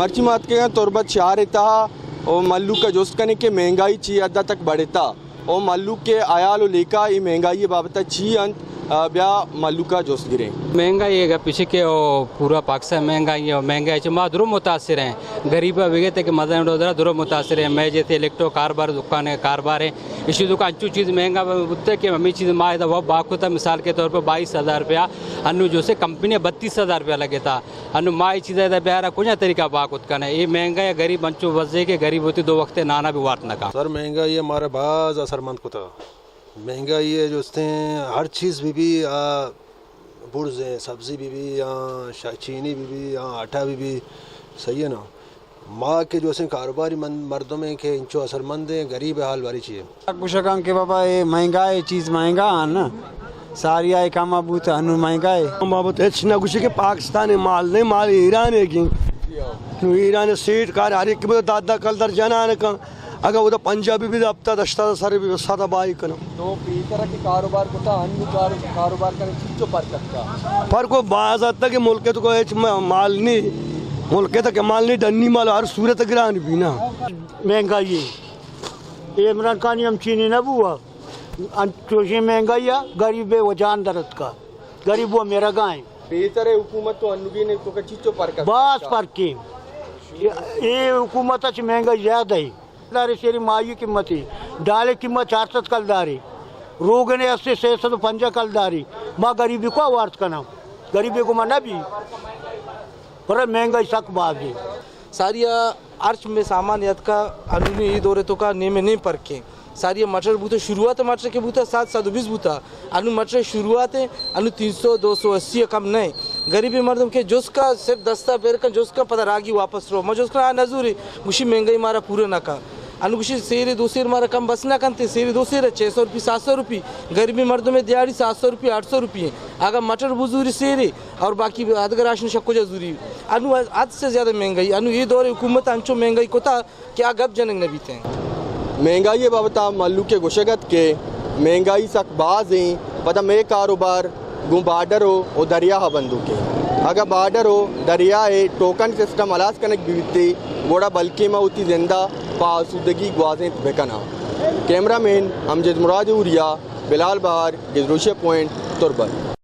हरची मात के तुरबत शारता और मल्लू का जोस्त करने के महंगाई ची अदा तक बढ़ता और मल्लू के आयाल लेका ये महंगाई बाबत ची अंत ब्या मल्लू का जोस्त गिरे महंगाई है पीछे के पूरा पाकिस्तान महंगाई है महंगाई माँ दुरो मुतासर हैं गरीब विगत के मदन वडोदरा दुरो मुतासर है मैं जैसे इलेक्ट्रो कारोबार दुकान है कारोबार है इसी दुकान अच्छी चीज़ महंगा बुतते कि हमें चीज़ माँ वह बाक होता मिसाल के तौर पर 22,000 रुपया अनु जो से कंपनी 32,000 रुपया लगे था अनु माँ ये चीज़ प्यारा कुछ तरीका बाक उत्कन है ये महंगाई गरीब बंचो वजे के गरीब होती 2 वक्त नाना भी वाट न का सर महंगाई हमारे बाज असरमंद को था महंगाई है जो हर चीज़ भी बुर्ज है सब्ज़ी भी यहाँ चीनी भी यहाँ आटा भी सही है ना माँ के जो कारोबारी मर्दों में के इंचो असरमंद है गरीब हाल वाली चीज़ कुछ के बाबा ये महंगा है चीज़ महंगा है ना सारी आए काम बूत अनु महंगा है बाबत ना कुछ के पाकिस्तान माल नहीं माल ईरान है कि ईरान सीट कार हर एक दादा कल दर जना का अगर वो तो पंजाबी भी हफ्ता दस्ता सारे भी सादा बाई कनो तो इस तरह के कारोबार को था अन्य कारोबार करने चीज़ पर सकता पर को बाज आता कि मुल्क तो कोई माल नहीं मुल्क तक माल नहीं डन्नी माल हर सूरत गिरान भी ना महंगाई है इमरान खान हम चीनी न बुआ चोशी महंगाई है गरीब है वो जान दर्द का गरीब वो मेरा गाय बेहतर है हुकूमत तो अनुगी ने तो चीज़ों पर बस पर की ये हुकूमत अच्छी महंगाई ज़्यादा है दारी शेरी मायू कीमत ही डाले कीमत 400 कलदारी रोग ने 80 से 50 कलदारी माँ गरीबी को वार्त करना गरीबी को मना भी पर महंगाई सक बात है सारी अर्च में सामान यद का अनुनी ईद और तो का नेमे नहीं पर के सारी मटर बूता शुरुआत मटर के बूता 720 बूता अनु मटर शुरुआत है अनु 300 280 कम नहीं गरीबी मर्दम के जोस्का सिर्फ दस्ता बेर का जोस्का पता रागी वापस रो मजोस्का नजूरी मुशी महंगाई मारा पूरे ना का अनुकुशी सेरे 200 मारा कम बस ना कंते सेरे 200 600 रुपये 700 रुपये गरीबी मर्दों में दिहाड़ी 700 रुपये 800 रुपये अगर मटर बुजूरी सेरे और बाकी अदगर राशन शक्को जरूरी अनु आज से ज़्यादा महंगाई अनु ये दौरे हुकूमत अंचो महंगाई को था क्या गप जनक न बीते महंगाई बाबता मल्लू के गुशगत के महंगाई सक बाज हैं पता मे कारोबार गु बार्डर हो और दरिया बंदू के अगर बार्डर हो दरिया है टोकन सिस्टम अलास कनक बीतती गोड़ा बल्कि में उतनी जिंदा पासूदगी ग्वाजें बेकना कैमरामैन अमजद मुराद उरिया बिलाल बहार गिजरूशे पॉइंट तुरबत।